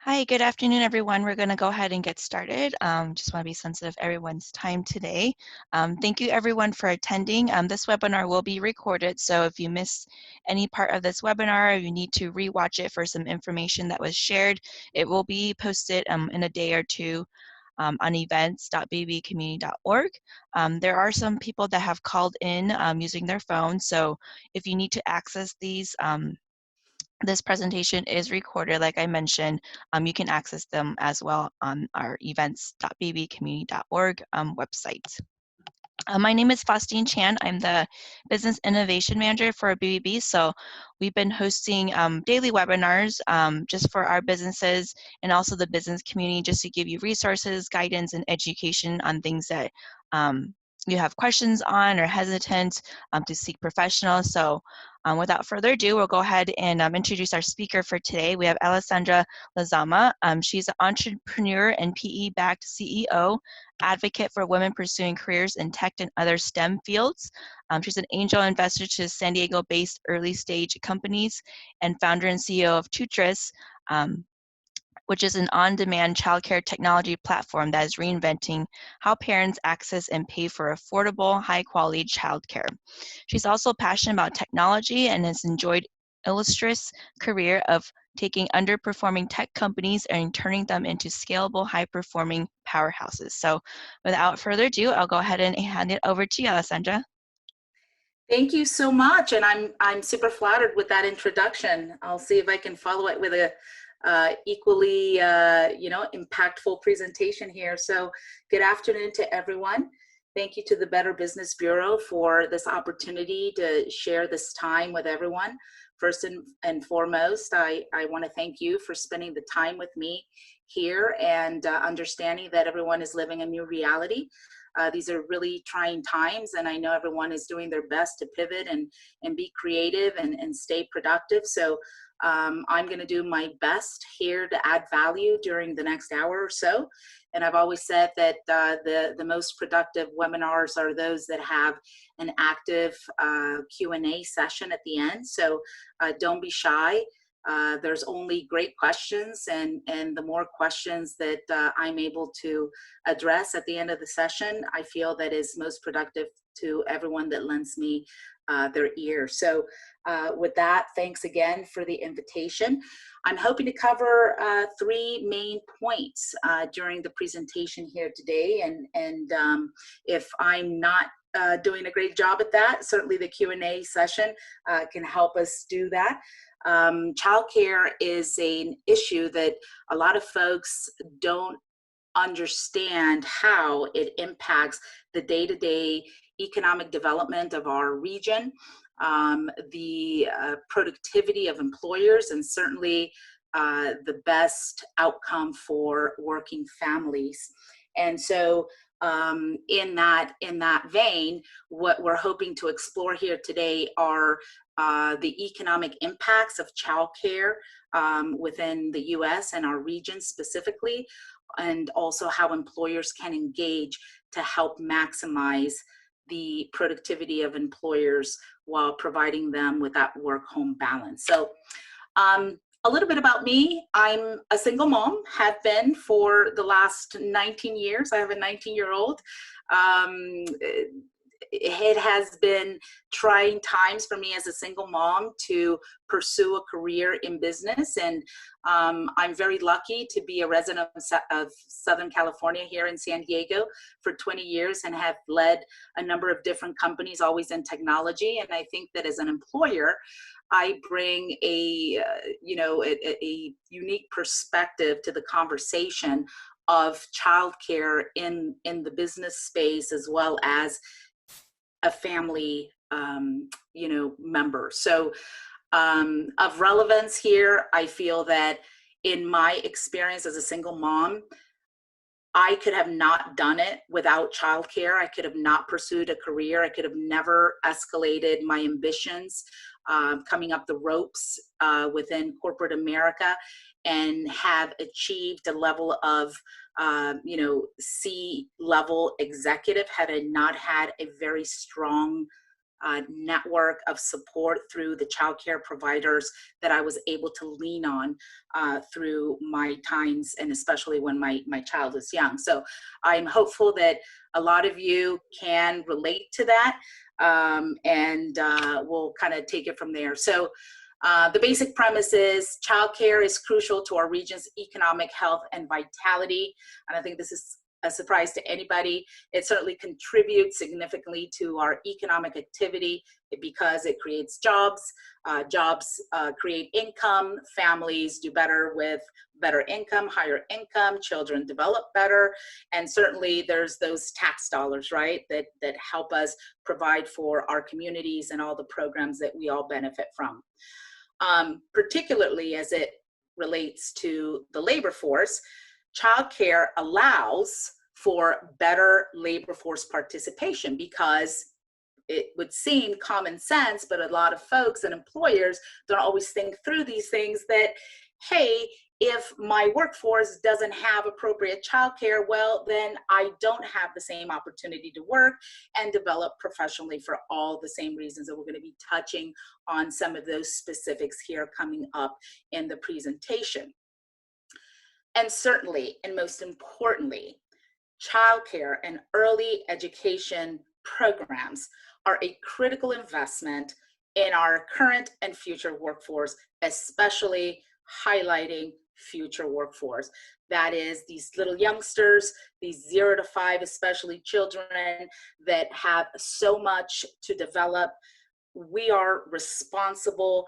Hi, good afternoon, everyone. We're going to go ahead and get started. Just want to be sensitive to everyone's time today. Thank you, everyone, for attending. This webinar will be recorded, so if you miss any part of this webinar or you need to rewatch it for some information that was shared, it will be posted in a day or two on events.bbcommunity.org. There are some people that have called in using their phone, so if you need to access these, this presentation is recorded, like I mentioned. You can access them as well on our events.bbcommunity.org website. My name is Faustine Chan. I'm the Business Innovation Manager for BBB. So we've been hosting daily webinars just for our businesses and also the business community, just to give you resources, guidance, and education on things that you have questions on or hesitant to seek professionals. So without further ado, we'll go ahead and introduce our speaker for today. We have Alessandra Lezama. She's an entrepreneur and PE-backed CEO, advocate for women pursuing careers in tech and other STEM fields. She's an angel investor to San Diego-based early-stage companies and founder and CEO of TOOTRIS, which is an on-demand childcare technology platform that is reinventing how parents access and pay for affordable, high-quality childcare. She's also passionate about technology and has enjoyed illustrious career of taking underperforming tech companies and turning them into scalable, high-performing powerhouses. So without further ado, I'll go ahead and hand it over to you, Alessandra. Thank you so much, and I'm super flattered with that introduction. I'll see if I can follow it with a equally impactful presentation here. So good afternoon to everyone. Thank you to the Better Business Bureau for this opportunity to share this time with everyone. First and foremost, I want to thank you for spending the time with me here and understanding that everyone is living a new reality. These are really trying times, and I know everyone is doing their best to pivot and be creative and stay productive. So I'm going to do my best here to add value during the next hour or so. And I've always said that the most productive webinars are those that have an active Q&A session at the end. So don't be shy. There's only great questions, and the more questions that I'm able to address at the end of the session, I feel that is most productive to everyone that lends me their ear. So with that, thanks again for the invitation. I'm hoping to cover three main points during the presentation here today, and if I'm not doing a great job at that, certainly the Q&A session can help us do that. Childcare is an issue that a lot of folks don't understand how it impacts the day-to-day economic development of our region, the productivity of employers, and certainly the best outcome for working families. And so in that vein, what we're hoping to explore here today are the economic impacts of childcare within the U.S. and our region specifically, and also how employers can engage to help maximize the productivity of employers while providing them with that work-home balance. So a little bit about me. I'm a single mom, have been for the last 19 years. I have a 19-year-old. It has been trying times for me as a single mom to pursue a career in business, and I'm very lucky to be a resident of Southern California here in San Diego for 20 years and have led a number of different companies, always in technology. And I think that as an employer, I bring a unique perspective to the conversation of childcare in the business space, as well as a family member. So of relevance here, I feel that in my experience as a single mom, I could have not done it without childcare. I could have not pursued a career. I could have never escalated my ambitions coming up the ropes within corporate America and have achieved a level of C-level executive had I not had a very strong network of support through the childcare providers that I was able to lean on through my times, and especially when my child was young. So I'm hopeful that a lot of you can relate to that, and we'll kind of take it from there. So the basic premise is childcare is crucial to our region's economic health and vitality. And I think this is a surprise to anybody. It certainly contributes significantly to our economic activity because it creates jobs. Jobs create income. Families do better with better income, higher income. Children develop better. And certainly there's those tax dollars, right, that help us provide for our communities and all the programs that we all benefit from. Particularly as it relates to the labor force, childcare allows for better labor force participation, because it would seem common sense, but a lot of folks and employers don't always think through these things that, hey, if my workforce doesn't have appropriate childcare, well, then I don't have the same opportunity to work and develop professionally for all the same reasons. And we're going to be touching on some of those specifics here coming up in the presentation. And certainly, and most importantly, childcare and early education programs are a critical investment in our current and future workforce, especially highlighting future workforce. That is these little youngsters, these 0 to 5, especially children that have so much to develop. We are responsible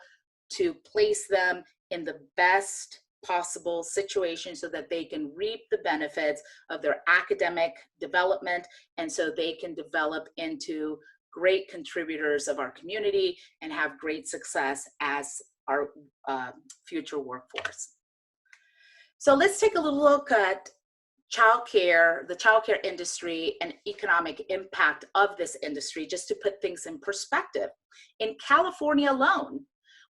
to place them in the best possible situation so that they can reap the benefits of their academic development, and so they can develop into great contributors of our community and have great success as our future workforce. So let's take a little look at childcare, the childcare industry, and economic impact of this industry, just to put things in perspective. In California alone,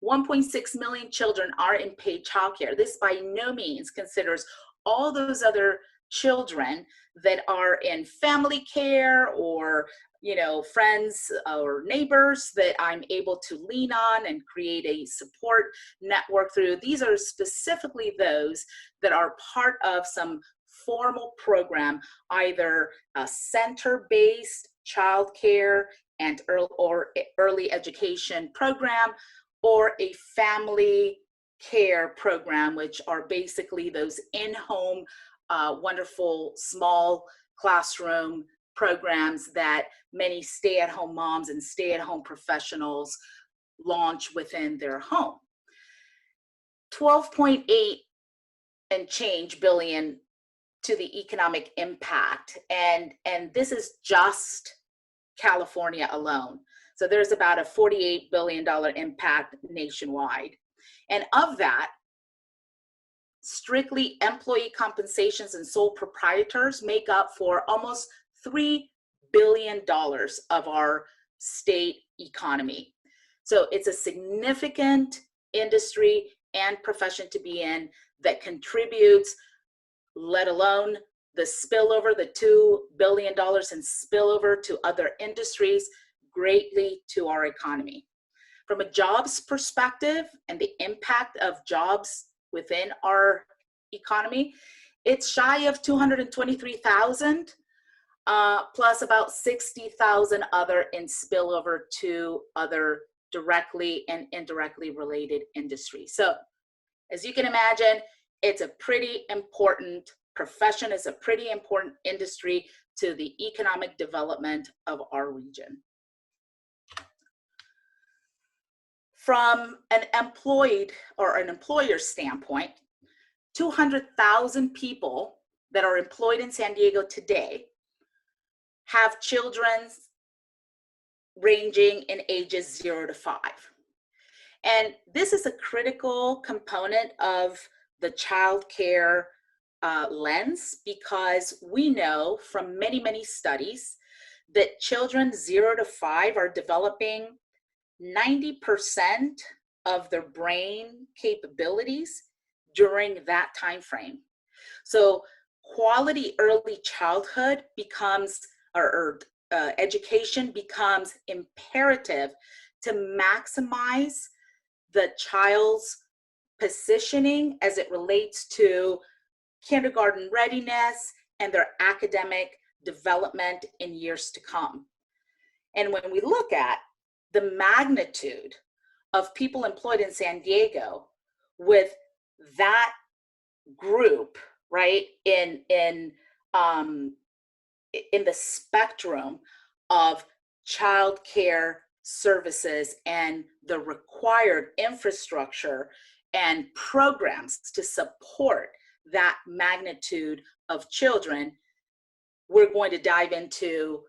1.6 million children are in paid childcare. This by no means considers all those other children that are in family care, or friends or neighbors that I'm able to lean on and create a support network through. These are specifically those that are part of some formal program, either a center-based childcare and early education program, or a family care program, which are basically those in-home, wonderful small classroom programs that many stay-at-home moms and stay-at-home professionals launch within their home. 12.8 and change billion to the economic impact, and this is just California alone. So there's about a $48 billion impact nationwide. And of that, strictly employee compensations and sole proprietors make up for almost $3 billion of our state economy. So it's a significant industry and profession to be in that contributes, let alone the spillover, the $2 billion in spillover to other industries, greatly to our economy. From a jobs perspective and the impact of jobs within our economy, it's shy of 223,000, plus about 60,000 other in spillover to other directly and indirectly related industries. So as you can imagine, it's a pretty important profession, it's a pretty important industry to the economic development of our region. From an employed or an employer standpoint, 200,000 people that are employed in San Diego today have children ranging in ages 0 to 5. And this is a critical component of the child care lens, because we know from many, many studies that children 0 to 5 are developing 90% of their brain capabilities during that time frame. So quality early childhood becomes, or education becomes imperative to maximize the child's positioning as it relates to kindergarten readiness and their academic development in years to come. And when we look at the magnitude of people employed in San Diego with that group, right, in the spectrum of childcare services and the required infrastructure and programs to support that magnitude of children, we're going to dive into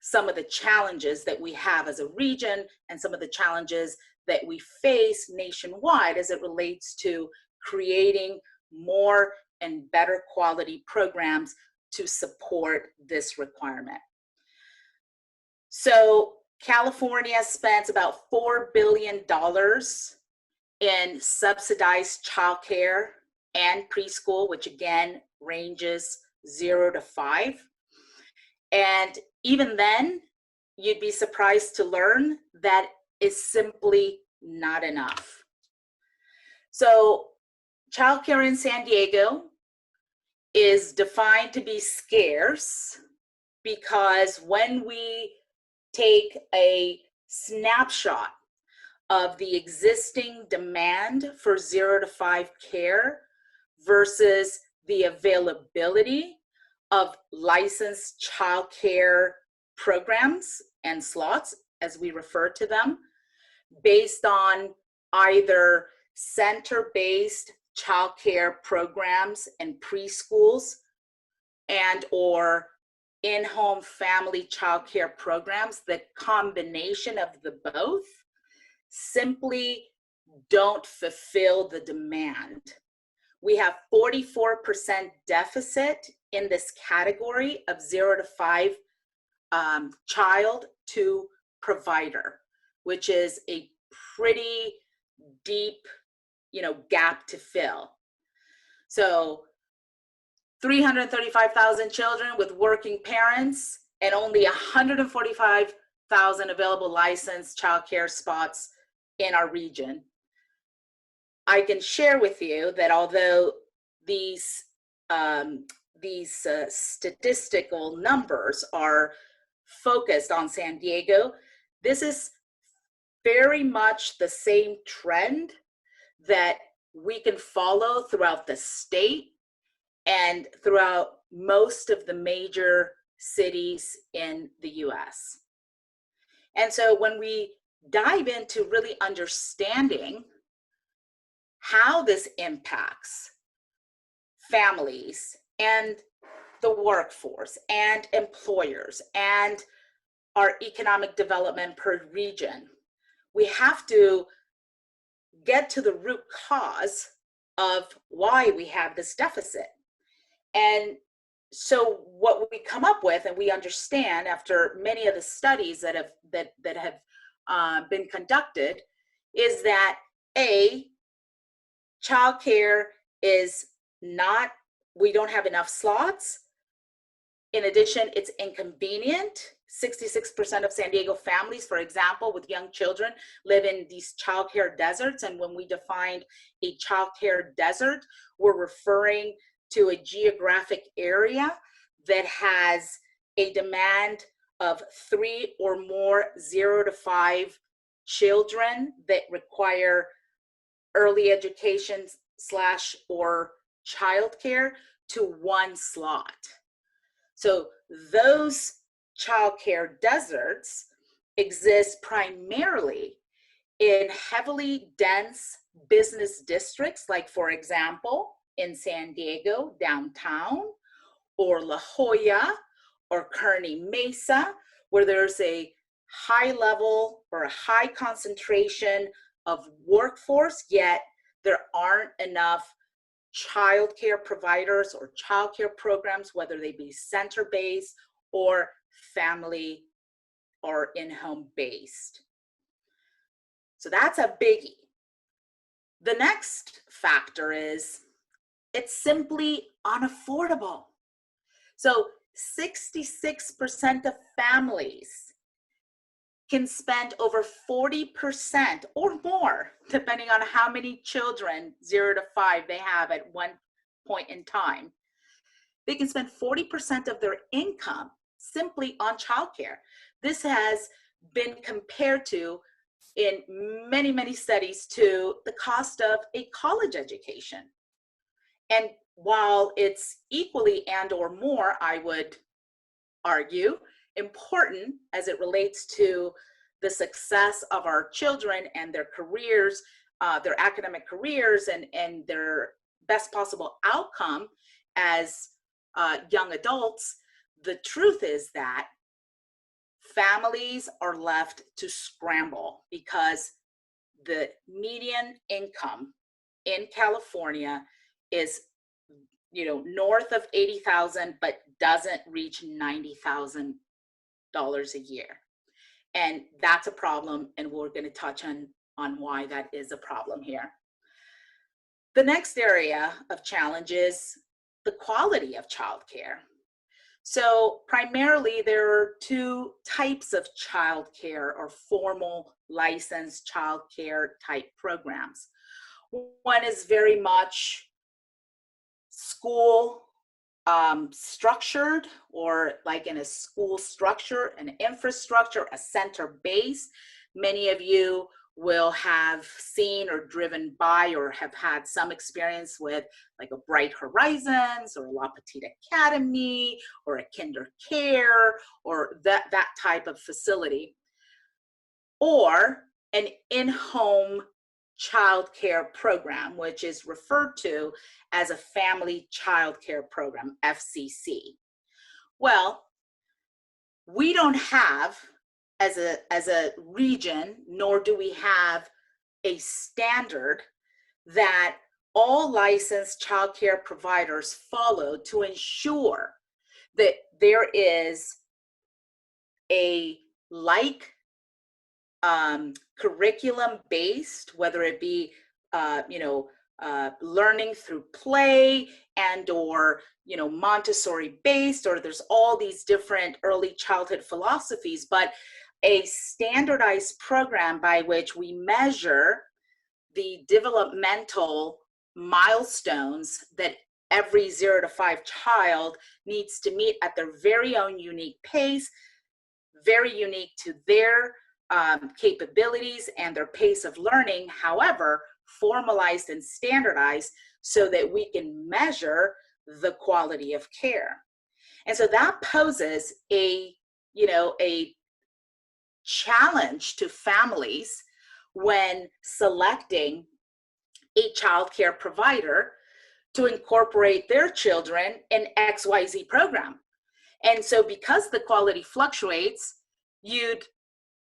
some of the challenges that we have as a region and some of the challenges that we face nationwide as it relates to creating more and better quality programs to support this requirement. So California spends about $4 billion in subsidized childcare and preschool, which again ranges 0 to 5. And even then, you'd be surprised to learn that is simply not enough. So childcare in San Diego is defined to be scarce because when we take a snapshot of the existing demand for 0 to 5 care versus the availability of licensed childcare programs and slots, as we refer to them, based on either center-based childcare programs and preschools and or in-home family childcare programs, the combination of the both simply don't fulfill the demand. We have 44% deficit in this category of 0 to 5 child to provider, which is a pretty deep, gap to fill. So 335,000 children with working parents and only 145,000 available licensed childcare spots in our region. I can share with you that although these statistical numbers are focused on San Diego, this is very much the same trend that we can follow throughout the state and throughout most of the major cities in the US. And so when we dive into really understanding how this impacts families and the workforce and employers and our economic development per region, we have to get to the root cause of why we have this deficit. And so what we come up with, and we understand after many of the studies that have been conducted, is that childcare is not, we don't have enough slots. In addition, it's inconvenient. 66% of San Diego families, for example, with young children live in these childcare deserts. And when we defined a childcare desert, we're referring to a geographic area that has a demand of 3 or more 0 to 5 children that require early education / or childcare to 1 slot. So those childcare deserts exist primarily in heavily dense business districts, like for example, in San Diego, downtown, or La Jolla, or Kearny Mesa, where there's a high level or a high concentration of workforce, yet there aren't enough childcare providers or childcare programs, whether they be center-based or family or in-home based. So that's a biggie. The next factor is it's simply unaffordable. So 66% of families can spend over 40% or more, depending on how many children, 0 to 5, they have at one point in time. They can spend 40% of their income simply on childcare. This has been compared to, in many, many studies, to the cost of a college education. And while it's equally and or more, I would argue, important as it relates to the success of our children and their careers, their academic careers, and their best possible outcome as young adults, the truth is that families are left to scramble because the median income in California is, north of 80,000, but doesn't reach $90,000 a year. And that's a problem, and we're going to touch on why that is a problem here. The next area of challenge is the quality of childcare. So primarily there are two types of childcare or formal licensed childcare type programs. One is very much school structured, or like in a school structure, an infrastructure, a center base. Many of you will have seen or driven by or have had some experience with like a Bright Horizons or La Petite Academy or a Kinder Care or that type of facility, or an in-home childcare program, which is referred to as a family childcare program, FCC. Well, we don't have, as a region, nor do we have a standard that all licensed childcare providers follow to ensure that there is a curriculum based, whether it be learning through play and or Montessori based, or there's all these different early childhood philosophies, but a standardized program by which we measure the developmental milestones that every 0 to 5 child needs to meet at their very own unique pace, very unique to their capabilities and their pace of learning, however, formalized and standardized so that we can measure the quality of care. And so that poses a challenge to families when selecting a childcare provider to incorporate their children in XYZ program. And so because the quality fluctuates, you'd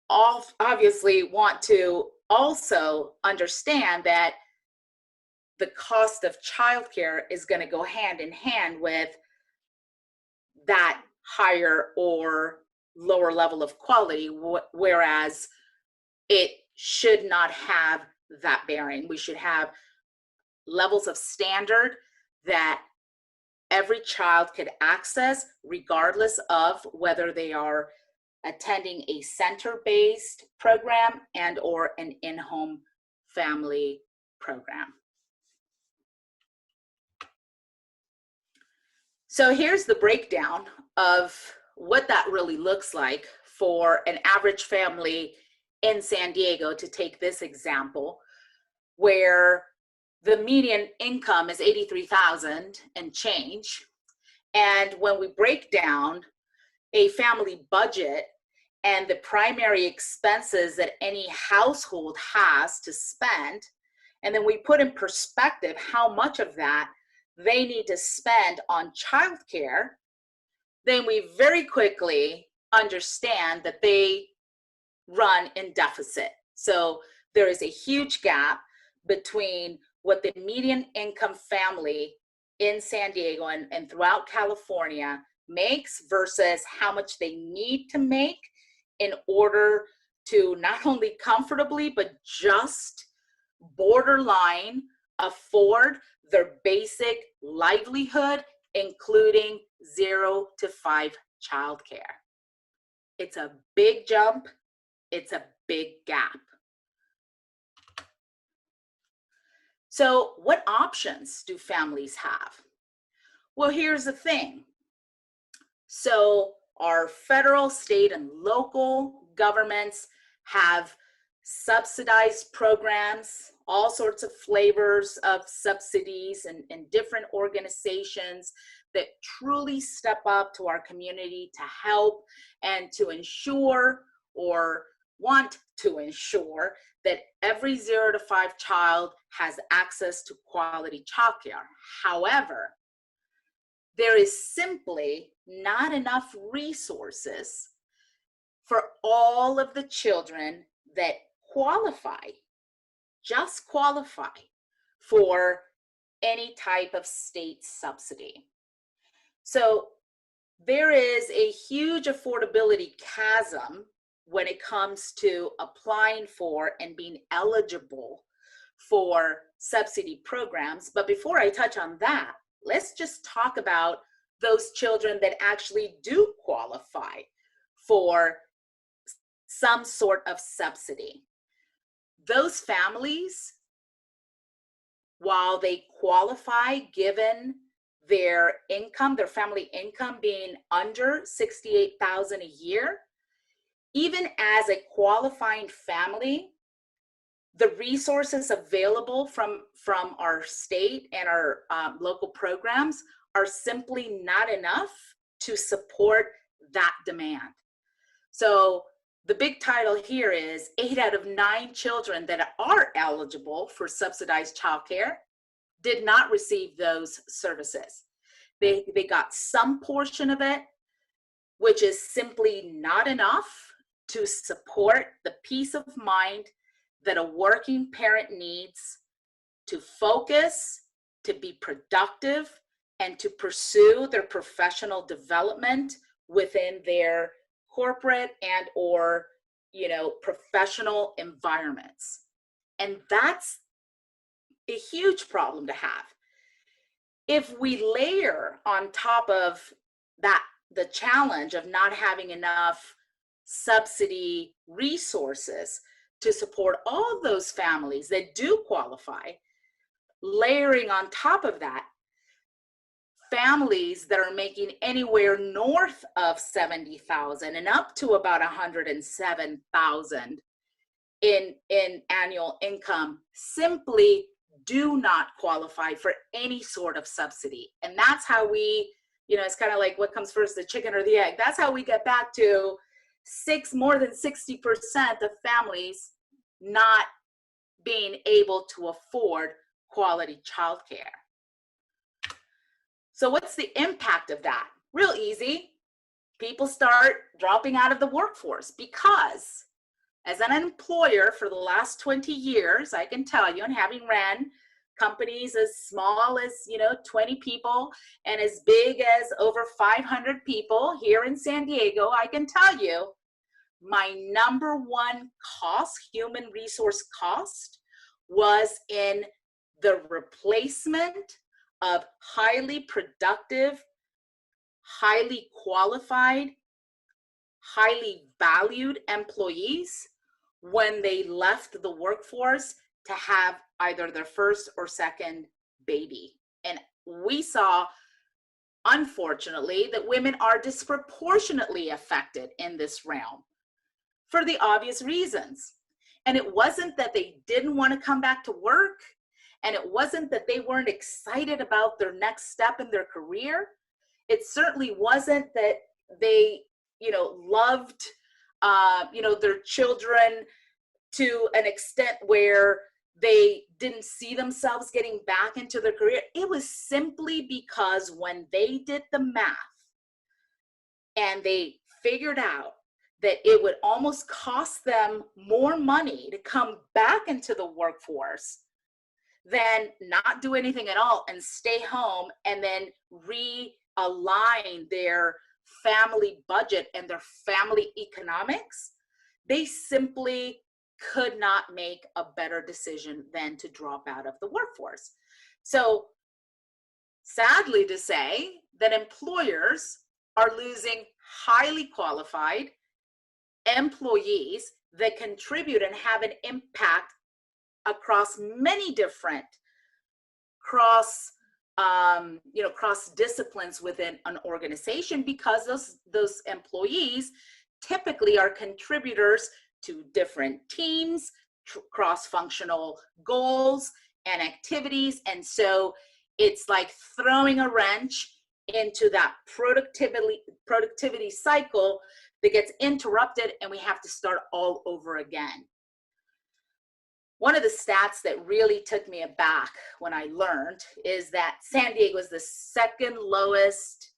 obviously want to also understand that the cost of childcare is going to go hand in hand with that higher or lower level of quality, whereas it should not have that bearing. We should have levels of standard that every child could access, regardless of whether they are attending a center-based program and or an in-home family program. So here's the breakdown of what that really looks like for an average family in San Diego, to take this example, where the median income is $83,000 and change. And when we break down a family budget and the primary expenses that any household has to spend, and then we put in perspective how much of that they need to spend on childcare, then we very quickly understand that they run in deficit. So there is a huge gap between what the median income family in San Diego and throughout California makes versus how much they need to make in order to not only comfortably, but just borderline afford their basic livelihood, including 0 to 5 childcare. It's a big jump. It's a big gap. So what options do families have? Well, here's the thing. So our federal, state, and local governments have subsidized programs, all sorts of flavors of subsidies, and different organizations that truly step up to our community to help and to ensure, or want to ensure, that every 0 to 5 child has access to quality childcare. However, there is simply not enough resources for all of the children that qualify, just qualify for any type of state subsidy. So there is a huge affordability chasm when it comes to applying for and being eligible for subsidy programs. But before I touch on that, let's just talk about those children that actually do qualify for some sort of subsidy. Those families, while they qualify given their income, their family income being under $68,000 a year, even as a qualifying family, the resources available from our state and our local programs are simply not enough to support that demand. So the big title here is 8 out of 9 children that are eligible for subsidized childcare did not receive those services. They got some portion of it, which is simply not enough to support the peace of mind that a working parent needs to focus, to be productive, and to pursue their professional development within their corporate and or professional environments. And that's a huge problem to have. If we layer on top of that the challenge of not having enough subsidy resources to support all those families that do qualify, layering on top of that families that are making anywhere north of 70,000 and up to about 107,000 in annual income simply do not qualify for any sort of subsidy. And that's how we, it's kind of like what comes first, the chicken or the egg. That's how we get back to more than 60% of families not being able to afford quality childcare. So what's the impact of that? Real easy. People start dropping out of the workforce because as an employer for the last 20 years, I can tell you, and having ran companies as small as 20 people and as big as over 500 people here in San Diego, I can tell you my number one cost, human resource cost, was in the replacement of highly productive, highly qualified, highly valued employees when they left the workforce to have either their first or second baby. And we saw, unfortunately, that women are disproportionately affected in this realm for the obvious reasons. And it wasn't that they didn't want to come back to work, and it wasn't that they weren't excited about their next step in their career. It certainly wasn't that they, loved, their children to an extent where they didn't see themselves getting back into their career. It was simply because when they did the math and they figured out that it would almost cost them more money to come back into the workforce than not do anything at all and stay home and then realign their family budget and their family economics, they simply could not make a better decision than to drop out of the workforce. So sadly to say, that employers are losing highly qualified employees that contribute and have an impact across many different cross disciplines within an organization, because those employees typically are contributors to different teams, cross-functional goals and activities. And so it's like throwing a wrench into that productivity cycle that gets interrupted, and we have to start all over again. One of the stats that really took me aback when I learned is that San Diego is the second lowest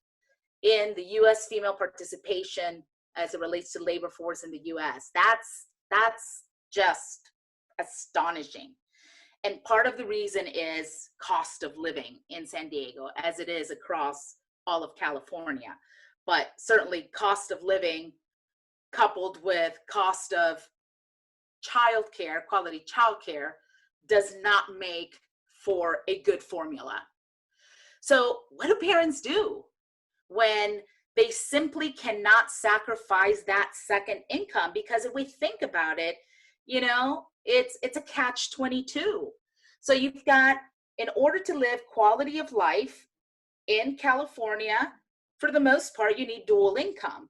in the US female participation as it relates to labor force in the US. That's just astonishing. And part of the reason is cost of living in San Diego, as it is across all of California. But certainly cost of living coupled with cost of childcare, quality childcare, does not make for a good formula. So what do parents do when they simply cannot sacrifice that second income? Because if we think about it, you know, it's a catch-22. So you've got, in order to live quality of life in California, for the most part, you need dual income.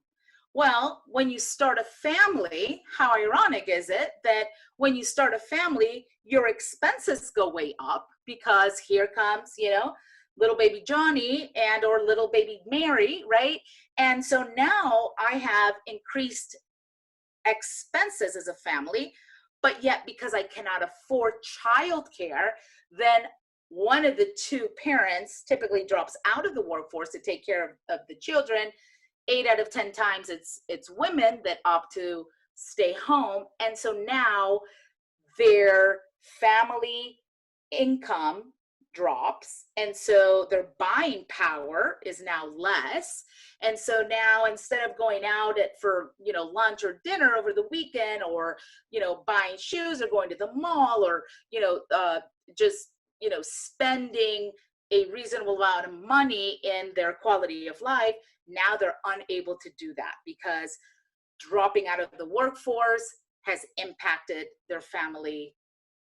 Well, when you start a family, how ironic is it that when you start a family, your expenses go way up, because here comes, you know, little baby Johnny and or little baby Mary, right? And so now I have increased expenses as a family, but yet because I cannot afford childcare, then one of the two parents typically drops out of the workforce to take care of the children. 8 out of 10 times it's women that opt to stay home. And so now their family income drops, and so their buying power is now less. And so now, instead of going out for, you know, lunch or dinner over the weekend, or, you know, buying shoes or going to the mall, or, you know, just, you know, spending a reasonable amount of money in their quality of life, now they're unable to do that, because dropping out of the workforce has impacted their family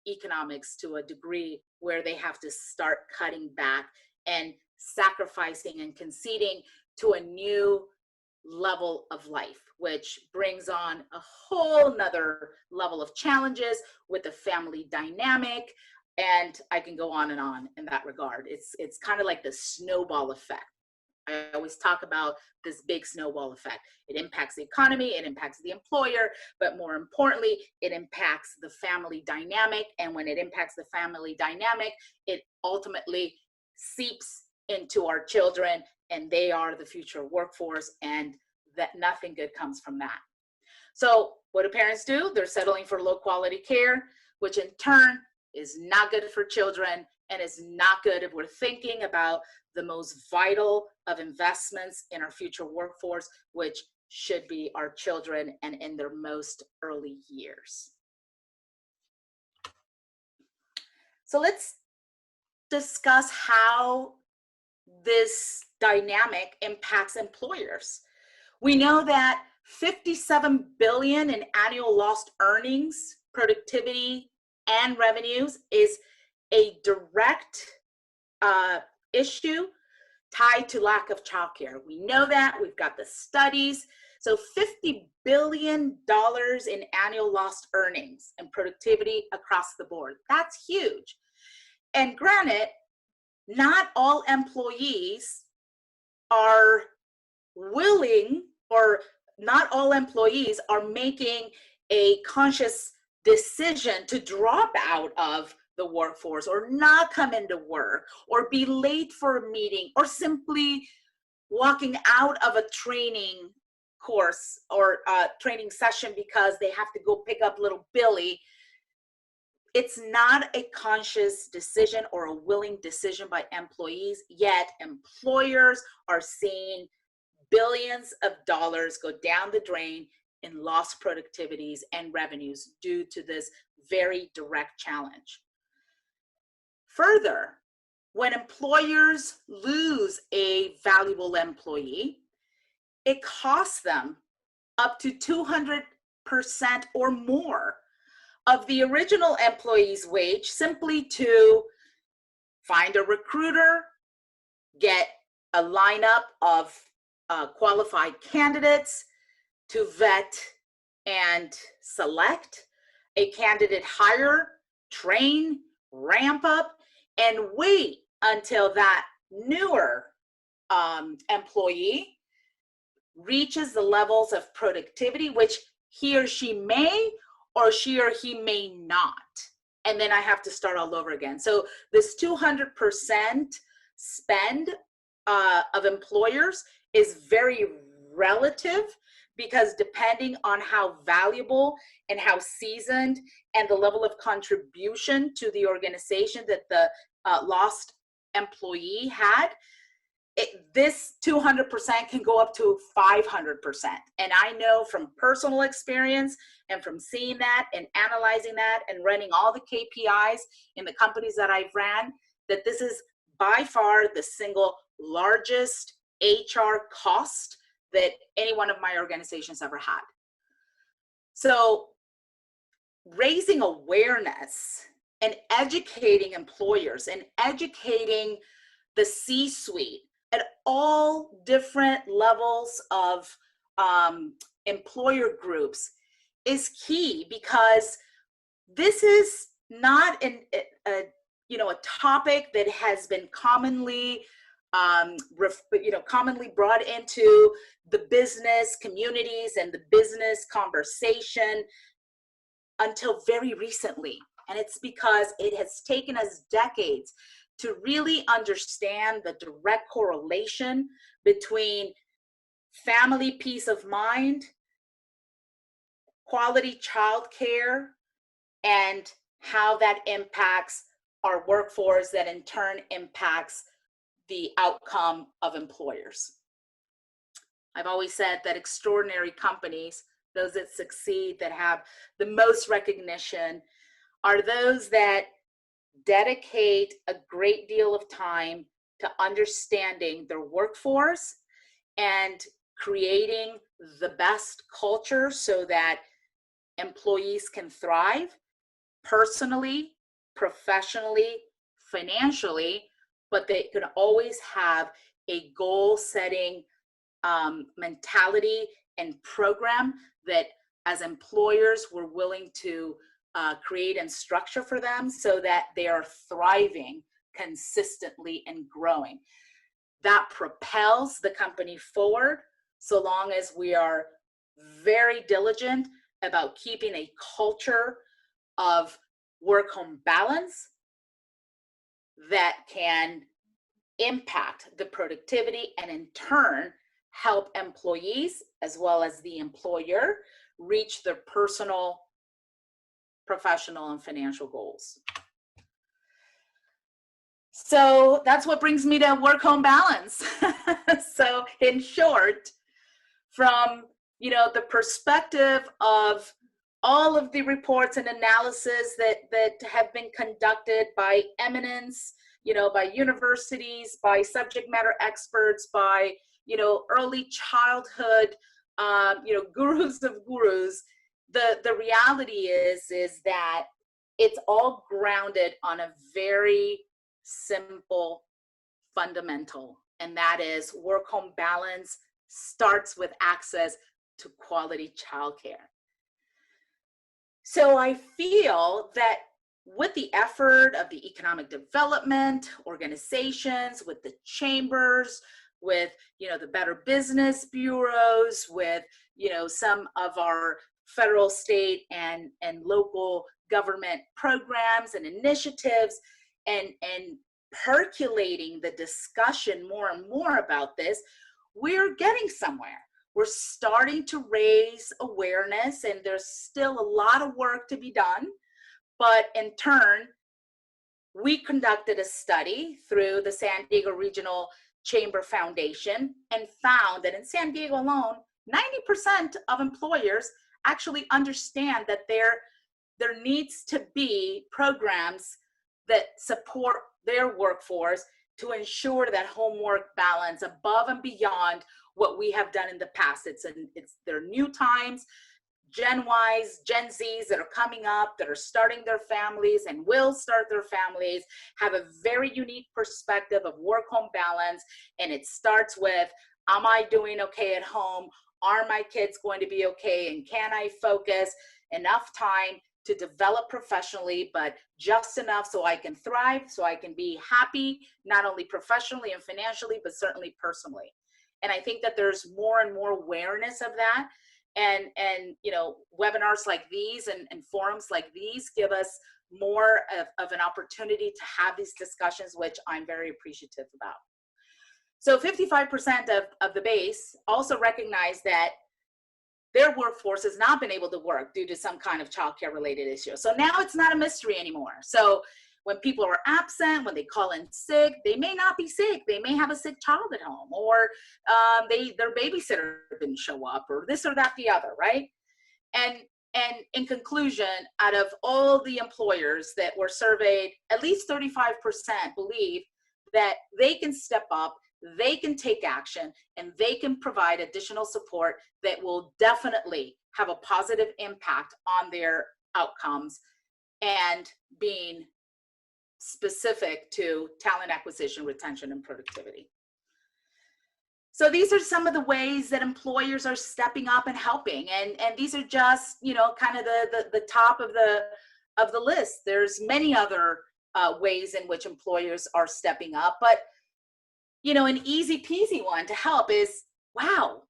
economics to a degree where they have to start cutting back and sacrificing and conceding to a new level of life, which brings on a whole nother level of challenges with the family dynamic. And I can go on and on in that regard. It's kind of like the snowball effect. I always talk about this big snowball effect. It impacts the economy, it impacts the employer, but more importantly, it impacts the family dynamic. And when it impacts the family dynamic, it ultimately seeps into our children, and they are the future workforce, and that nothing good comes from that. So what do parents do? They're settling for low quality care, which in turn is not good for children, and is not good if we're thinking about the most vital of investments in our future workforce, which should be our children and in their most early years. So let's discuss how this dynamic impacts employers. We know that 57 billion in annual lost earnings, productivity, and revenues is a direct issue tied to lack of childcare. We know that, we've got the studies. So $50 billion in annual lost earnings and productivity across the board. That's huge. And granted, not all employees are willing, or not all employees are making a conscious decision to drop out of the workforce, or not come into work, or be late for a meeting, or simply walking out of a training course or a training session because they have to go pick up little Billy. It's not a conscious decision or a willing decision by employees, yet employers are seeing billions of dollars go down the drain in lost productivities and revenues due to this very direct challenge. Further, when employers lose lose a valuable employee, it costs them up to 200% or more of the original employee's wage simply to find a recruiter, get a lineup of qualified candidates to vet and select a candidate, hire, train, ramp up, and wait until that newer employee reaches the levels of productivity which he or she may or she or he may not. And then I have to start all over again. So this 200% spend of employers is very relative, because depending on how valuable and how seasoned and the level of contribution to the organization that the lost employee had, this 200% can go up to 500%. And I know from personal experience and from seeing that and analyzing that and running all the KPIs in the companies that I've ran, that this is by far the single largest HR cost that any one of my organizations ever had. So raising awareness and educating employers and educating the C-suite at all different levels of employer groups is key, because this is not a topic that has been commonly commonly brought into the business communities and the business conversation until very recently. And it's because it has taken us decades to really understand the direct correlation between family peace of mind, quality childcare, and how that impacts our workforce, that in turn impacts the outcome of employers. I've always said that extraordinary companies, those that succeed, that have the most recognition, are those that dedicate a great deal of time to understanding their workforce and creating the best culture so that employees can thrive personally, professionally, financially, but they can always have a goal-setting mentality and program that as employers we're willing to create and structure for them so that they are thriving consistently and growing. That propels the company forward so long as we are very diligent about keeping a culture of work-home balance that can impact the productivity and in turn help employees as well as the employer reach their personal, professional, and financial goals. So that's what brings me to work-home balance. So in short, from the perspective of all of the reports and analysis that have been conducted by eminence, by universities, by subject matter experts, by early childhood, gurus of gurus, the reality is that it's all grounded on a very simple fundamental, and that is work-home balance starts with access to quality childcare. So I feel that with the effort of the economic development organizations, with the chambers, with the Better Business bureaus, with some of our federal, state, and local government programs and initiatives, and percolating the discussion more and more about this, we're getting somewhere. We're starting to raise awareness, and there's still a lot of work to be done. But in turn, we conducted a study through the San Diego Regional Chamber Foundation and found that in San Diego alone, 90% of employers actually understand that there needs to be programs that support their workforce to ensure that homework balance above and beyond what we have done in the past. They're new times. Gen Ys, Gen Zs that are coming up, that are starting their families and will start their families, have a very unique perspective of work-home balance. And it starts with, am I doing okay at home? Are my kids going to be okay? And can I focus enough time to develop professionally, but just enough so I can thrive, so I can be happy, not only professionally and financially, but certainly personally. And I think that there's more and more awareness of that. And you know, webinars like these and forums like these give us more of an opportunity to have these discussions, which I'm very appreciative about. So 55% of the base also recognize that their workforce has not been able to work due to some kind of childcare related issue. So now it's not a mystery anymore. So when people are absent, when they call in sick, they may not be sick. They may have a sick child at home, or their babysitter didn't show up, or this or that, the other, right? And in conclusion, out of all the employers that were surveyed, at least 35% believe that they can step up, they can take action, and they can provide additional support that will definitely have a positive impact on their outcomes, and being specific to talent acquisition, retention, and productivity. So these are some of the ways that employers are stepping up and helping, and these are just, you know, kind of the top of the list. There's many other ways in which employers are stepping up, but you know, an easy peasy one to help is, wow,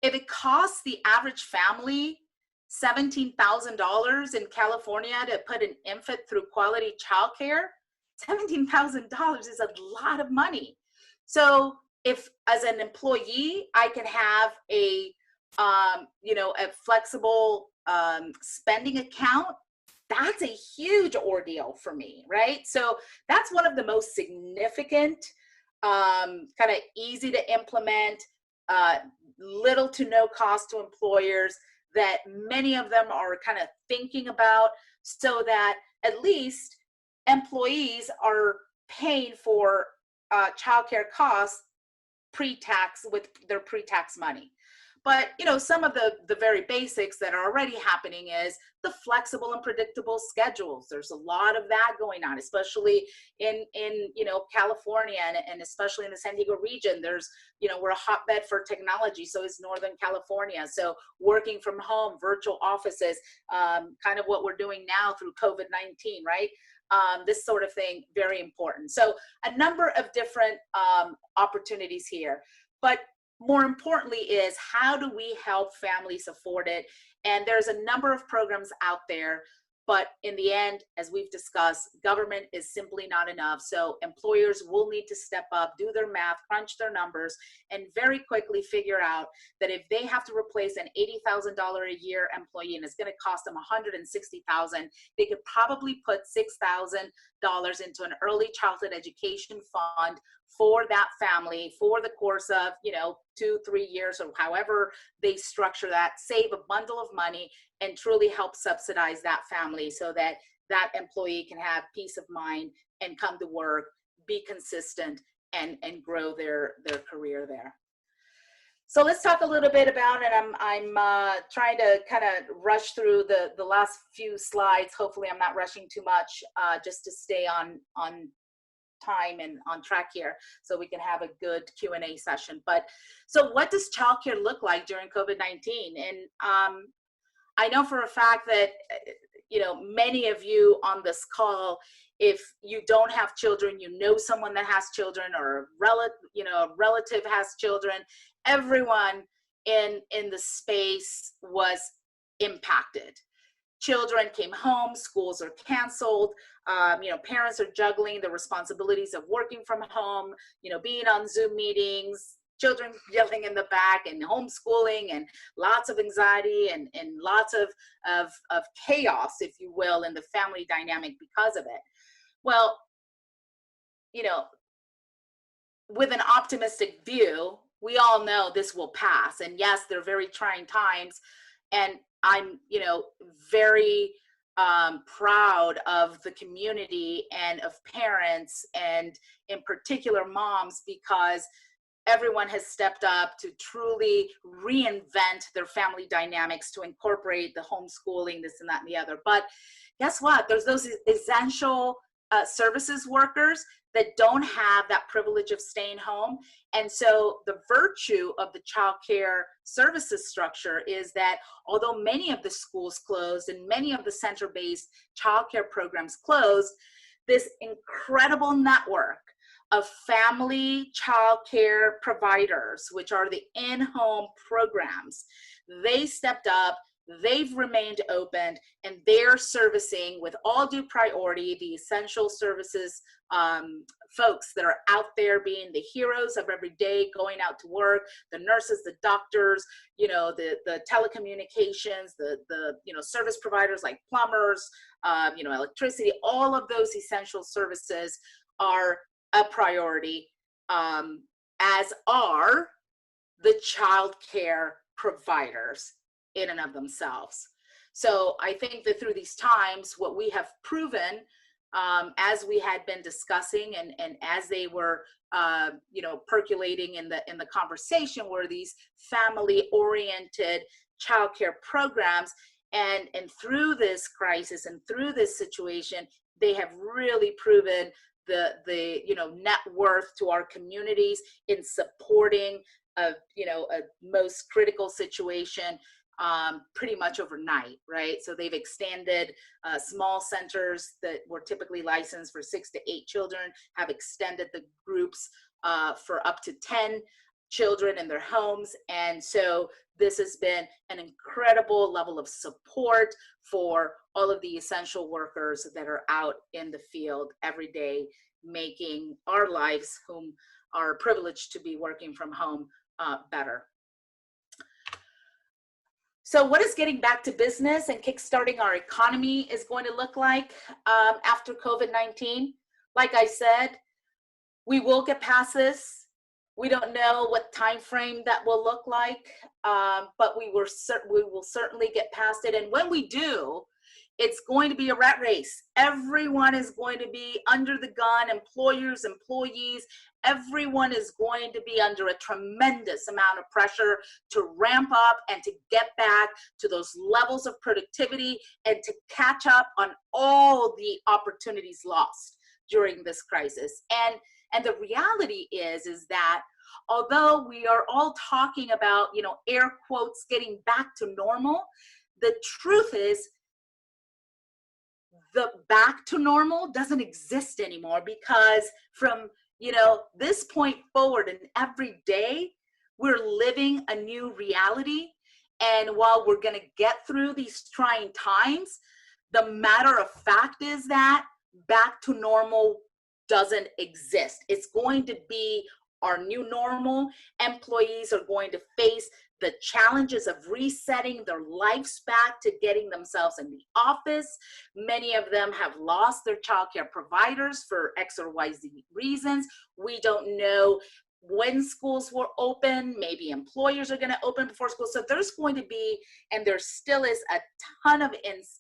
if it costs the average family $17,000 in California to put an infant through quality childcare, $17,000 is a lot of money. So if, as an employee, I can have a, you know, a flexible spending account, that's a huge ordeal for me, right? So that's one of the most significant, kind of easy to implement, little to no cost to employers that many of them are kind of thinking about, so that at least employees are paying for childcare costs pre-tax, with their pre-tax money. But you know, some of the very basics that are already happening is the flexible and predictable schedules. There's a lot of that going on, especially in you know, California, and especially in the San Diego region. There's, you know, we're a hotbed for technology, so is Northern California. So working from home, virtual offices, kind of what we're doing now through COVID-19, right? This sort of thing, very important. So a number of different opportunities here, but more importantly is, how do we help families afford it? And there's a number of programs out there, but in the end, as we've discussed, government is simply not enough. So employers will need to step up, do their math, crunch their numbers, and very quickly figure out that if they have to replace an $80,000 a year employee and it's going to cost them $160,000, they could probably put $6,000 into an early childhood education fund for that family for the course of, you know, 2-3 years, or however they structure that, save a bundle of money and truly help subsidize that family, so that that employee can have peace of mind and come to work, be consistent, and grow their career there. So let's talk a little bit about, and I'm trying to kind of rush through the last few slides. Hopefully I'm not rushing too much, just to stay on time and on track here, so we can have a good Q&A session. But so what does childcare look like during COVID-19? And I know for a fact that, you know, many of you on this call, if you don't have children, you know someone that has children, or a relative has children. Everyone in the space was impacted. Children came home, schools are canceled, you know, parents are juggling the responsibilities of working from home, you know, being on Zoom meetings, children yelling in the back, and homeschooling, and lots of anxiety, and lots of chaos, if you will, in the family dynamic because of it. Well, you know, with an optimistic view, we all know this will pass. And yes, they're very trying times, and I'm, you know, very proud of the community and of parents, and in particular moms, because everyone has stepped up to truly reinvent their family dynamics to incorporate the homeschooling, this and that and the other. But guess what? There's those essential services workers that don't have that privilege of staying home. And so the virtue of the child care services structure is that although many of the schools closed and many of the center-based child care programs closed, this incredible network of family child care providers, which are the in-home programs, they stepped up, they've remained open, and they're servicing with all due priority the essential services folks that are out there being the heroes of every day, going out to work, the nurses, the doctors, you know, the telecommunications, the you know, service providers like plumbers, you know, electricity, all of those essential services are a priority, as are the child care providers in and of themselves. So I think that through these times, what we have proven, as we had been discussing and as they were you know, percolating in the conversation, were these family-oriented child care programs. And through this crisis and through this situation, they have really proven the you know, net worth to our communities in supporting a, you know, a most critical situation pretty much overnight, right? So they've extended small centers that were typically licensed for 6 to 8 children, have extended the groups for up to 10 children in their homes. And so this has been an incredible level of support for all of the essential workers that are out in the field every day, making our lives, whom are privileged to be working from home, better. So what is getting back to business and kickstarting our economy is going to look like after COVID-19? Like I said, we will get past this. We don't know what time frame that will look like, but we will certainly get past it. And when we do, it's going to be a rat race. Everyone is going to be under the gun, employers, employees. Everyone is going to be under a tremendous amount of pressure to ramp up and to get back to those levels of productivity and to catch up on all the opportunities lost during this crisis. And the reality is that although we are all talking about, you know, air quotes, getting back to normal, the truth is the back to normal doesn't exist anymore, because from, you know, this point forward and every day, we're living a new reality. And while we're going to get through these trying times, the matter of fact is that back to normal doesn't exist. It's going to be our new normal. Employees are going to face the challenges of resetting their lives back to getting themselves in the office. Many of them have lost their childcare providers for X or Y, Z reasons. We don't know when schools will open. Maybe employers are going to open before school. So there's going to be, and there still is, a ton of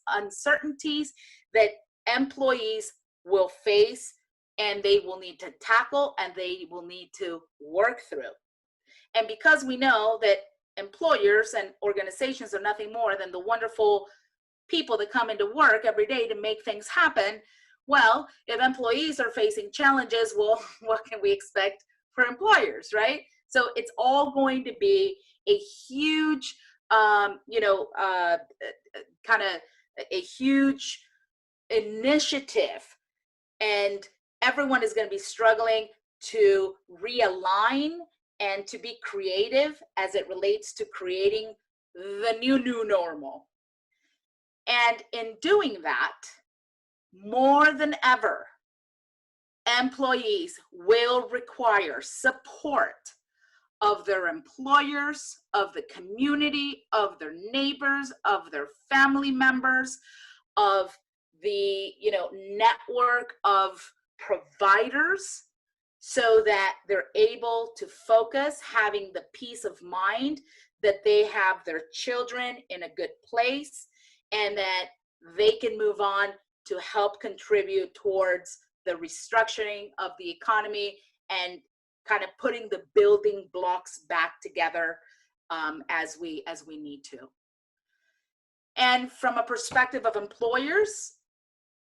uncertainties that employees will face, and they will need to tackle, and they will need to work through. And because we know that employers and organizations are nothing more than the wonderful people that come into work every day to make things happen, well, if employees are facing challenges, well, what can we expect for employers, right? So it's all going to be a huge, you know, kind of a huge initiative, and everyone is going to be struggling to realign and to be creative as it relates to creating the new normal. And in doing that, more than ever, employees will require support of their employers, of the community, of their neighbors, of their family members, of the, you know, network of providers, so that they're able to focus, having the peace of mind that they have their children in a good place, and that they can move on to help contribute towards the restructuring of the economy and kind of putting the building blocks back together as we need to. And from a perspective of employers,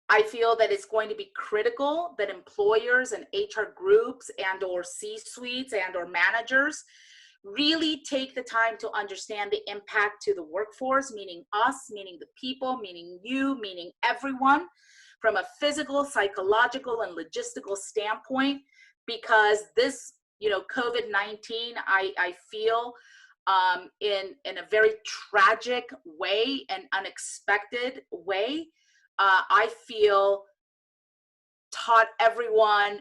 I feel that it's going to be critical that employers and HR groups and or C-suites and or managers really take the time to understand the impact to the workforce, meaning us, meaning the people, meaning you, meaning everyone, from a physical, psychological, and logistical standpoint, because this, COVID-19, I feel in a very tragic way and unexpected way, I feel taught everyone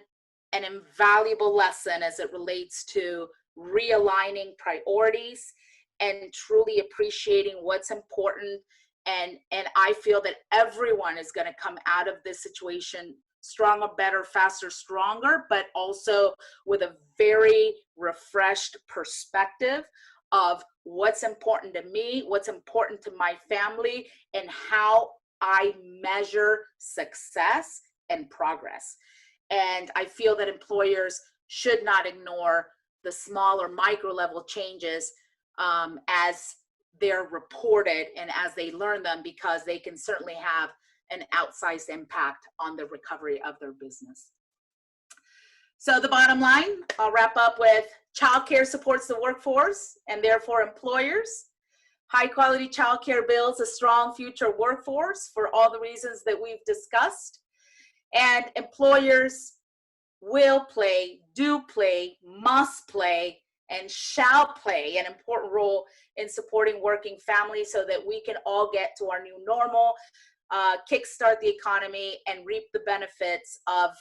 an invaluable lesson as it relates to realigning priorities and truly appreciating what's important. And I feel that everyone is going to come out of this situation stronger, better, faster, stronger, but also with a very refreshed perspective of what's important to me, what's important to my family, and how I measure success and progress. And I feel that employers should not ignore the small or micro level changes as they're reported and as they learn them, because they can certainly have an outsized impact on the recovery of their business. So the bottom line, I'll wrap up with: childcare supports the workforce and therefore employers. High quality childcare builds a strong future workforce for all the reasons that we've discussed. And employers will play, do play, must play, and shall play an important role in supporting working families so that we can all get to our new normal, kickstart the economy, and reap the benefits of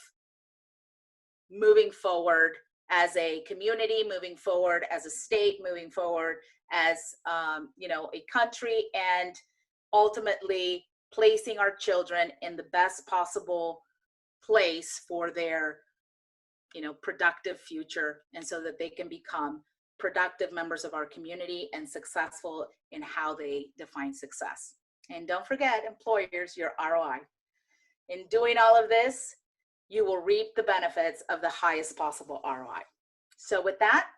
moving forward as a community, moving forward as a state, moving forward as a country, and ultimately placing our children in the best possible place for their productive future, and so that they can become productive members of our community and successful in how they define success. And don't forget, employers, your ROI. In doing all of this, you will reap the benefits of the highest possible ROI. So with that,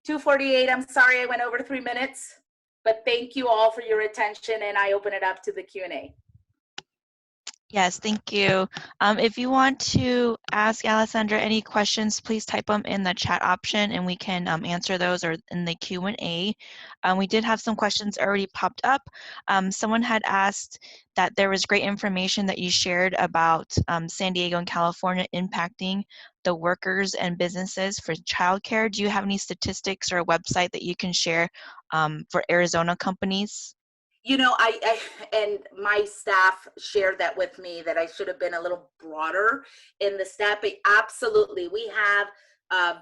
2:48, I'm sorry I went over 3 minutes, but thank you all for your attention, and I open it up to the Q&A. Yes, thank you. If you want to ask Alessandra any questions, please type them in the chat option and we can answer those, or in the Q&A. We did have some questions already popped up. Someone had asked that there was great information that you shared about San Diego and California impacting the workers and businesses for childcare. Do you have any statistics or a website that you can share for Arizona companies? I and my staff shared that with me, that I should have been a little broader in the step. But absolutely, we have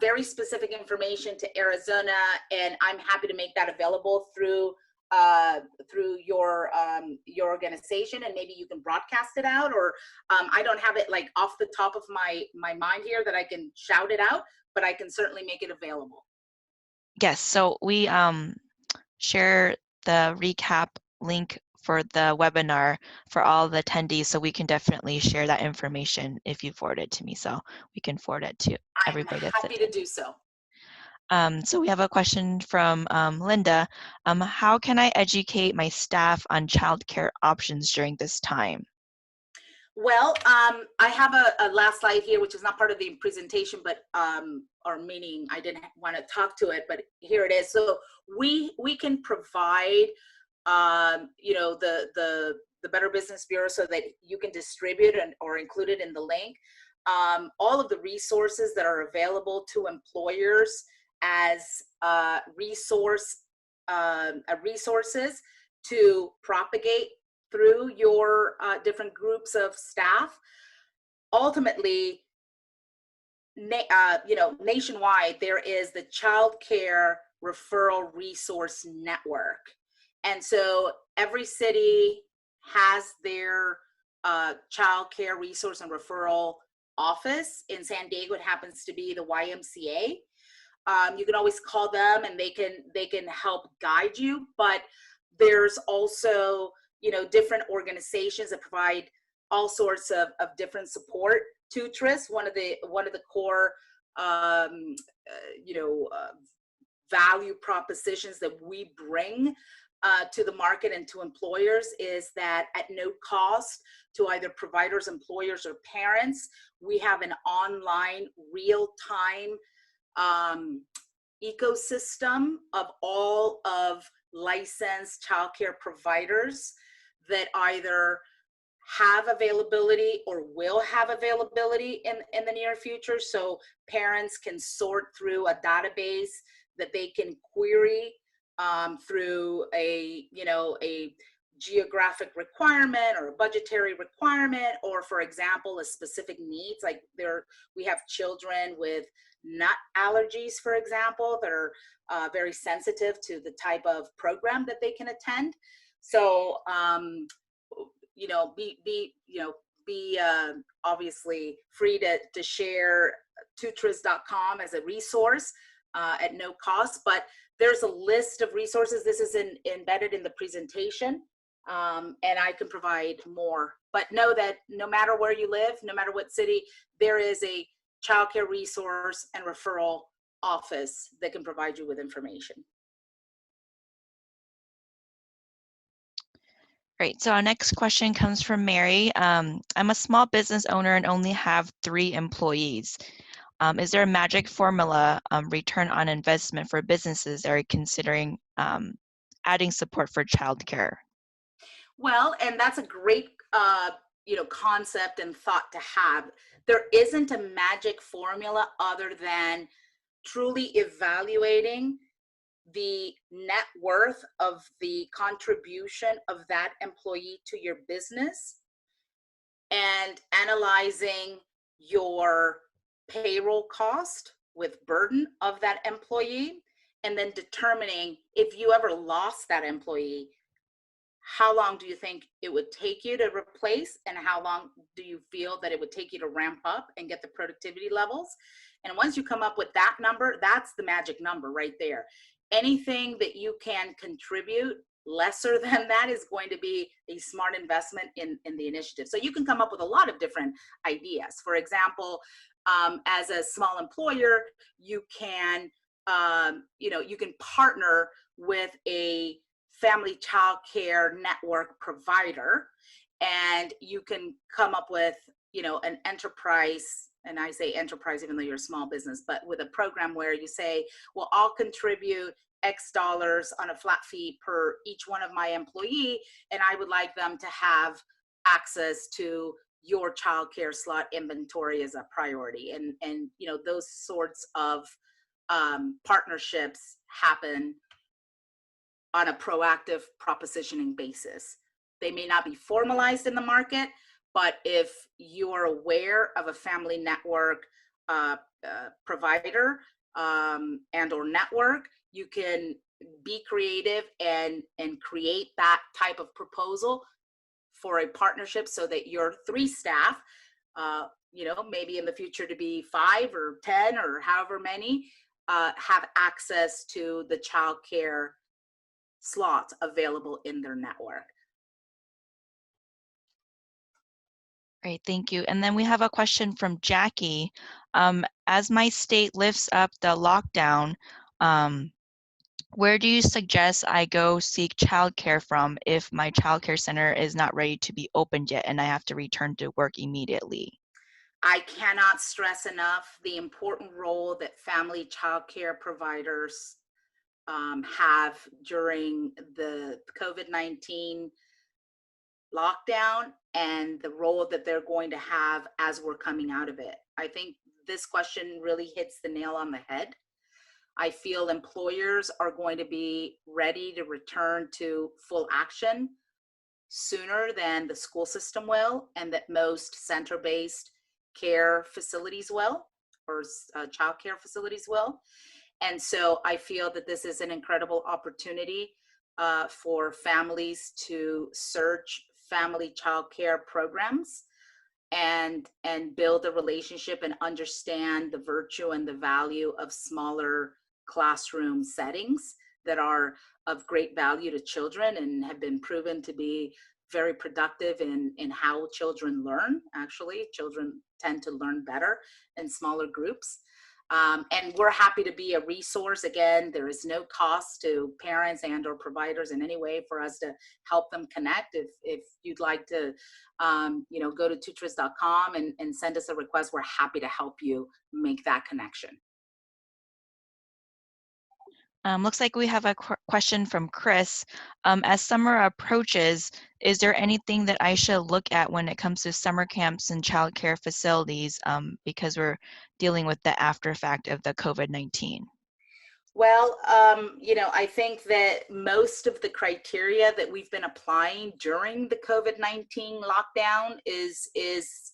very specific information to Arizona, and I'm happy to make that available through your organization, and maybe you can broadcast it out, or I don't have it like off the top of my mind here that I can shout it out, but I can certainly make it available. Yes, so we share the recap link for the webinar for all the attendees, so we can definitely share that information if you forward it to me, so we can forward it to everybody. I'm happy to do so. So we have a question from Linda. How can I educate my staff on childcare options during this time? Well, I have a last slide here, which is not part of the presentation, but or meaning I didn't want to talk to it, but here it is. So we can provide the Better Business Bureau so that you can distribute or include it in the link. All of the resources that are available to employers as resources to propagate through your different groups of staff. Ultimately, nationwide, there is the Childcare Referral Resource Network. And so every city has their childcare resource and referral office. In San Diego, it happens to be the YMCA. You can always call them and they can help guide you, but there's also different organizations that provide all sorts of different support. TOOTRIS, one of the core value propositions that we bring to the market and to employers is that at no cost to either providers, employers, or parents, we have an online real-time ecosystem of all of licensed childcare providers that either have availability or will have availability in the near future. So parents can sort through a database that they can query through a geographic requirement or a budgetary requirement, or for example, a specific needs. Like we have children with nut allergies, for example, that are very sensitive to the type of program that they can attend. So be obviously free to share TOOTRIS.com as a resource at no cost, but there's a list of resources. This is embedded in the presentation, and I can provide more. But know that no matter where you live, no matter what city, there is a childcare resource and referral office that can provide you with information. Great. So our next question comes from Mary. I'm a small business owner and only have 3 employees. Is there a magic formula return on investment for businesses that are considering adding support for childcare? Well, and that's a great concept and thought to have. There isn't a magic formula other than truly evaluating the net worth of the contribution of that employee to your business and analyzing your payroll cost with burden of that employee, and then determining if you ever lost that employee, how long do you think it would take you to replace, and how long do you feel that it would take you to ramp up and get the productivity levels? And once you come up with that number, that's the magic number right there. Anything that you can contribute lesser than that is going to be a smart investment in the initiative. So you can come up with a lot of different ideas. For example, as a small employer, you can partner with a family child care network provider, and you can come up with an enterprise, and I say enterprise even though you're a small business, but with a program where you say, well, I'll contribute X dollars on a flat fee per each one of my employee, and I would like them to have access to your childcare slot inventory as a priority. And those sorts of partnerships happen on a proactive propositioning basis. They may not be formalized in the market, but if you are aware of a family network provider and or network, you can be creative and create that type have for a partnership so that your 3 staff, maybe in the future to be 5 or 10 or however many, have access to the childcare slots available in their network. Great, thank you. And then we have a question from Jackie. As my state lifts up the lockdown, where do you suggest I go seek childcare from if my childcare center is not ready to be opened yet and I have to return to work immediately? I cannot stress enough the important role that family childcare providers have during the COVID-19 lockdown and the role that they're going to have as we're coming out of it. I think this question really hits the nail on the head. I feel employers are going to be ready to return to full action sooner than the school system will, and that most center-based care facilities will, or child care facilities will. And so I feel that this is an incredible opportunity for families to search family child care programs and build a relationship and understand the virtue and the value of smaller classroom settings that are of great value to children and have been proven to be very productive in how children learn. Actually, children tend to learn better in smaller groups. And we're happy to be a resource. Again, there is no cost to parents and or providers in any way for us to help them connect. If you'd like to, go to TOOTRIS.com and send us a request, we're happy to help you make that connection. Looks like we have a question from Chris. As summer approaches, is there anything that I should look at when it comes to summer camps and childcare facilities, because we're dealing with the after effect of the COVID-19? Well, I think that most of the criteria that we've been applying during the COVID-19 lockdown is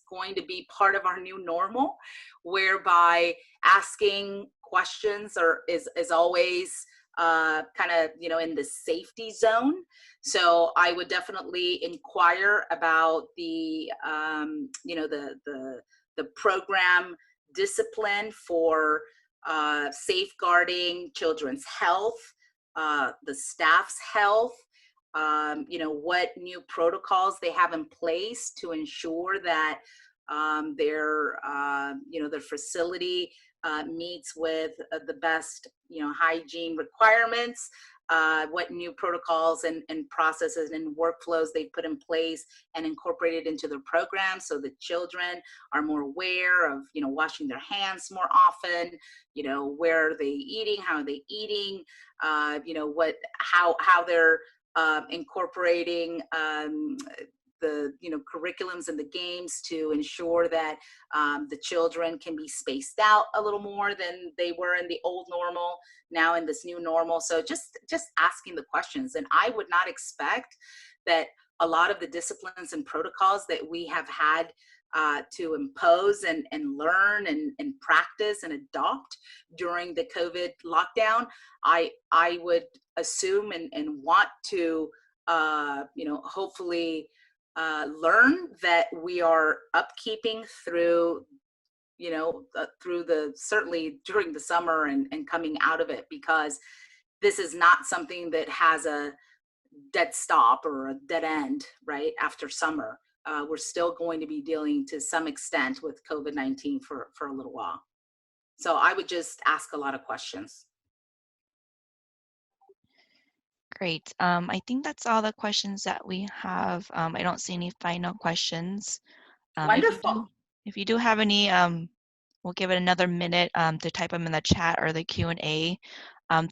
going to be part of our new normal, whereby asking questions is always kind of, in the safety zone. So I would definitely inquire about the program discipline for safeguarding children's health, the staff's health, what new protocols they have in place to ensure that their facility meets with the best, hygiene requirements, what new protocols and processes and workflows they put in place and incorporated into their program, so the children are more aware of, washing their hands more often, where are they eating, how are they eating, how they're incorporating the curriculums and the games to ensure that the children can be spaced out a little more than they were in the old normal, now in this new normal. So just asking the questions. And I would not expect that a lot of the disciplines and protocols that we have had to impose and learn and practice and adopt during the COVID lockdown, I would assume and want to hopefully learn that we are upkeeping through certainly during the summer and coming out of it, because this is not something that has a dead stop or a dead end right after summer. We're still going to be dealing to some extent with COVID-19 for a little while. So I would just ask a lot of questions. Great. I think that's all the questions that we have. I don't see any final questions. Wonderful. If you do have any, we'll give it another minute to type them in the chat or the Q&A.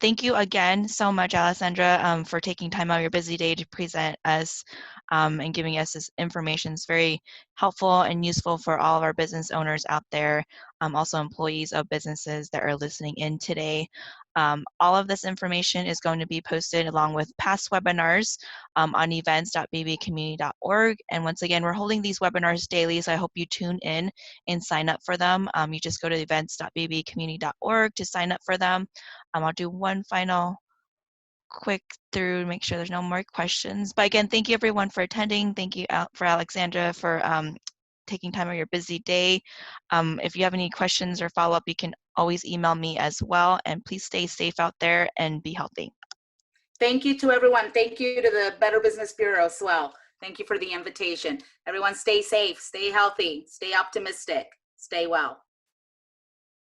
Thank you again so much, Alessandra, for taking time out of your busy day to present us and giving us this information. It's very helpful and useful for all of our business owners out there, also employees of businesses that are listening in today. All of this information is going to be posted along with past webinars on events.bbcommunity.org. And once again, we're holding these webinars daily, so I hope you tune in and sign up for them. You just go to events.bbcommunity.org to sign up for them. I'll do one final quick through to make sure there's no more questions. But again, thank you everyone for attending. Thank you for Alessandra for taking time out of your busy day. If you have any questions or follow-up, you can always email me as well. And please stay safe out there and be healthy. Thank you to everyone. Thank you to the Better Business Bureau as well. Thank you for the invitation. Everyone stay safe, stay healthy, stay optimistic, stay well.